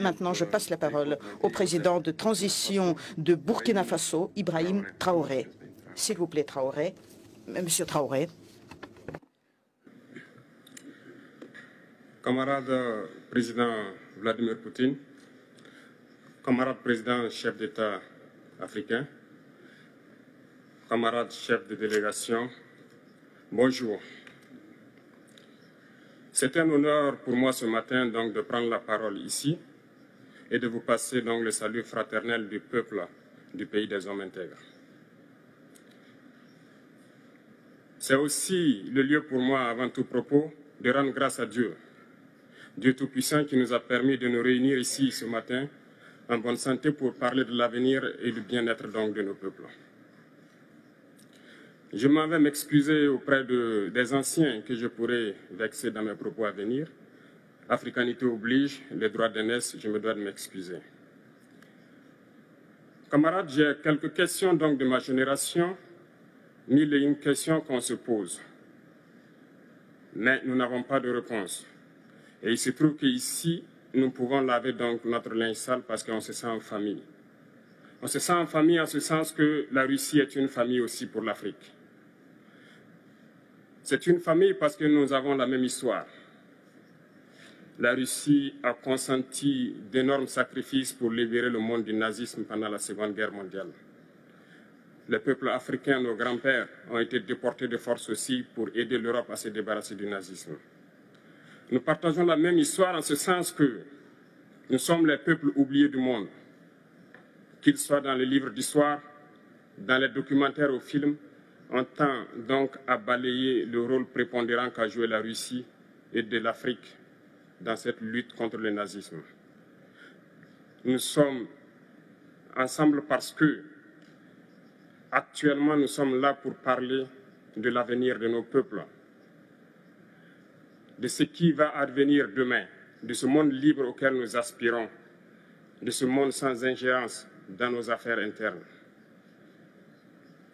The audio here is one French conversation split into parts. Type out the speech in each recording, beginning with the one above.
Maintenant, je passe la parole au président de transition de Burkina Faso, Ibrahim Traoré. S'il vous plaît, Traoré. Monsieur Traoré. Camarade président Vladimir Poutine, camarade président chef d'État africain, camarade chef de délégation, bonjour. C'est un honneur pour moi ce matin donc de prendre la parole ici et de vous passer donc le salut fraternel du peuple du pays des hommes intègres. C'est aussi le lieu pour moi, avant tout propos, de rendre grâce à Dieu, Dieu Tout-Puissant qui nous a permis de nous réunir ici ce matin en bonne santé pour parler de l'avenir et du bien-être donc de nos peuples. Je m'en vais m'excuser auprès des anciens que je pourrais vexer dans mes propos à venir. Africanité oblige, les droits d'aînesse, je me dois de m'excuser. Camarades, j'ai quelques questions donc de ma génération, mille et une questions qu'on se pose. Mais nous n'avons pas de réponse. Et il se trouve qu'ici, nous pouvons laver donc notre linge sale parce qu'on se sent en famille. On se sent en famille en ce sens que la Russie est une famille aussi pour l'Afrique. C'est une famille parce que nous avons la même histoire. La Russie a consenti d'énormes sacrifices pour libérer le monde du nazisme pendant la Seconde Guerre mondiale. Les peuples africains, nos grands-pères, ont été déportés de force aussi pour aider l'Europe à se débarrasser du nazisme. Nous partageons la même histoire en ce sens que nous sommes les peuples oubliés du monde, qu'ils soient dans les livres d'histoire, dans les documentaires ou films, on tend donc à balayer le rôle prépondérant qu'a joué la Russie et de l'Afrique dans cette lutte contre le nazisme. Nous sommes ensemble parce que, actuellement, nous sommes là pour parler de l'avenir de nos peuples, de ce qui va advenir demain, de ce monde libre auquel nous aspirons, de ce monde sans ingérence dans nos affaires internes.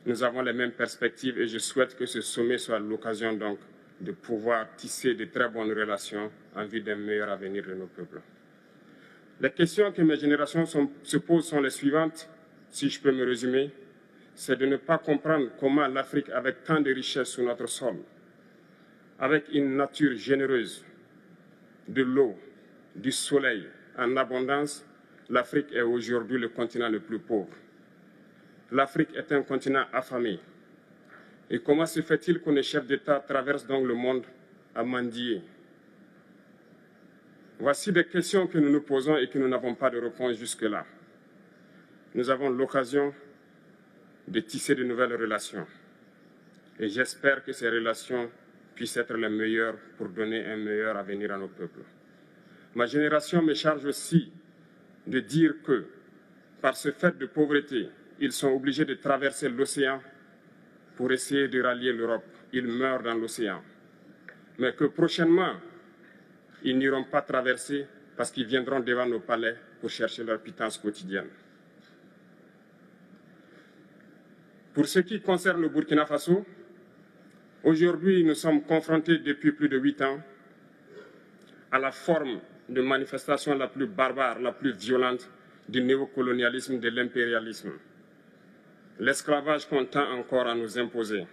Nous avons les mêmes perspectives et je souhaite que ce sommet soit l'occasion donc de pouvoir tisser de très bonnes relations en vue d'un meilleur avenir de nos peuples. Les questions que mes générations se posent sont les suivantes, si je peux me résumer, c'est de ne pas comprendre comment l'Afrique, avec tant de richesses sur notre sol, avec une nature généreuse, de l'eau, du soleil en abondance, l'Afrique est aujourd'hui le continent le plus pauvre. L'Afrique est un continent affamé. Et comment se fait-il que les chefs d'État traversent donc le monde à mendier? Voici des questions que nous nous posons et que nous n'avons pas de réponse jusque-là. Nous avons l'occasion de tisser de nouvelles relations. Et j'espère que ces relations puissent être les meilleures pour donner un meilleur avenir à nos peuples. Ma génération me charge aussi de dire que, par ce fait de pauvreté, ils sont obligés de traverser l'océan pour essayer de rallier l'Europe. Ils meurent dans l'océan. Mais que prochainement, ils n'iront pas traverser parce qu'ils viendront devant nos palais pour chercher leur pitance quotidienne. Pour ce qui concerne le Burkina Faso, aujourd'hui, nous sommes confrontés depuis plus de 8 ans à la forme de manifestation la plus barbare, la plus violente du néocolonialisme, de l'impérialisme. L'esclavage qu'on tend encore à nous imposer.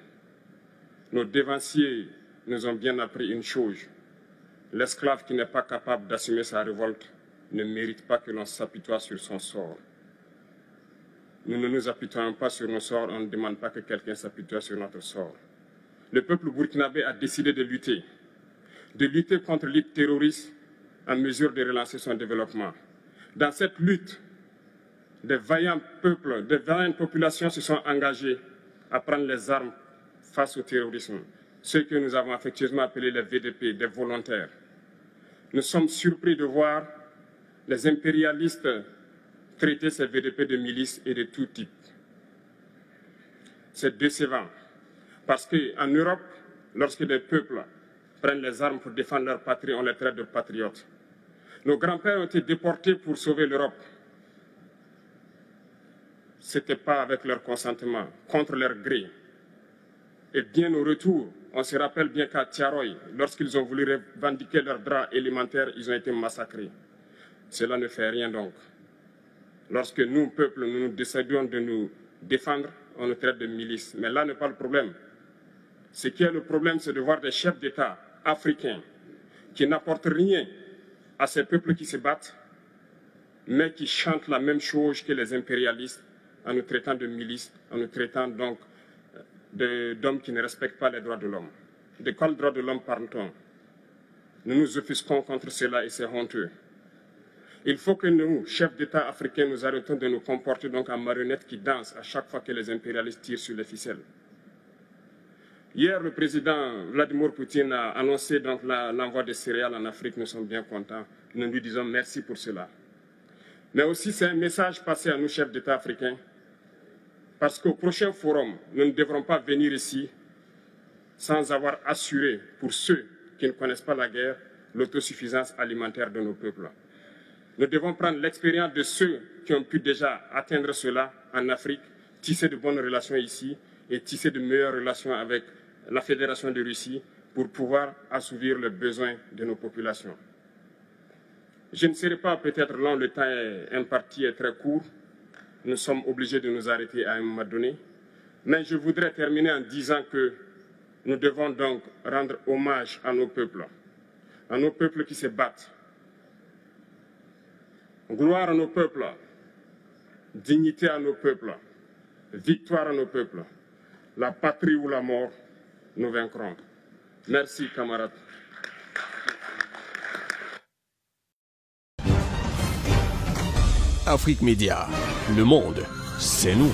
Nos dévanciers nous ont bien appris une chose. L'esclave qui n'est pas capable d'assumer sa révolte ne mérite pas que l'on s'apitoie sur son sort. Nous ne nous apitoyons pas sur nos sorts, on ne demande pas que quelqu'un s'apitoie sur notre sort. Le peuple burkinabé a décidé de lutter contre l'île terroriste en mesure de relancer son développement. Dans cette lutte, des vaillants peuples, des vaillantes populations se sont engagées à prendre les armes face au terrorisme, ceux que nous avons affectueusement appelés les VDP, des volontaires. Nous sommes surpris de voir les impérialistes traiter ces VDP de milices et de tout type. C'est décevant, parce qu'en Europe, lorsque des peuples prennent les armes pour défendre leur patrie, on les traite de patriotes. Nos grands-pères ont été déportés pour sauver l'Europe. Ce n'était pas avec leur consentement, contre leur gré. Et bien au retour, on se rappelle bien qu'à Tiaroy, lorsqu'ils ont voulu revendiquer leurs droits élémentaires, ils ont été massacrés. Cela ne fait rien donc. Lorsque nous, peuple, nous décidons de nous défendre, on nous traite de milices. Mais là n'est pas le problème. Ce qui est le problème, c'est de voir des chefs d'État africains qui n'apportent rien à ces peuples qui se battent, mais qui chantent la même chose que les impérialistes en nous traitant de milices, en nous traitant donc d'hommes qui ne respectent pas les droits de l'homme. De quels droits de l'homme parle-t-on? Nous nous offusquons contre cela et c'est honteux. Il faut que nous, chefs d'État africains, nous arrêtons de nous comporter donc en marionnettes qui dansent à chaque fois que les impérialistes tirent sur les ficelles. Hier, le président Vladimir Poutine a annoncé donc l'envoi des céréales en Afrique. Nous sommes bien contents. Nous lui disons merci pour cela. Mais aussi, c'est un message passé à nous, chefs d'État africains, parce qu'au prochain forum, nous ne devrons pas venir ici sans avoir assuré, pour ceux qui ne connaissent pas la guerre, l'autosuffisance alimentaire de nos peuples. Nous devons prendre l'expérience de ceux qui ont pu déjà atteindre cela en Afrique, tisser de bonnes relations ici et tisser de meilleures relations avec la Fédération de Russie pour pouvoir assouvir les besoins de nos populations. Je ne serai pas peut-être long, le temps imparti est très court. Nous sommes obligés de nous arrêter à un moment donné. Mais je voudrais terminer en disant que nous devons donc rendre hommage à nos peuples qui se battent. Gloire à nos peuples, dignité à nos peuples, victoire à nos peuples. La patrie ou la mort, nous vaincrons. Merci, camarades. Afrique Média, le monde, c'est nous.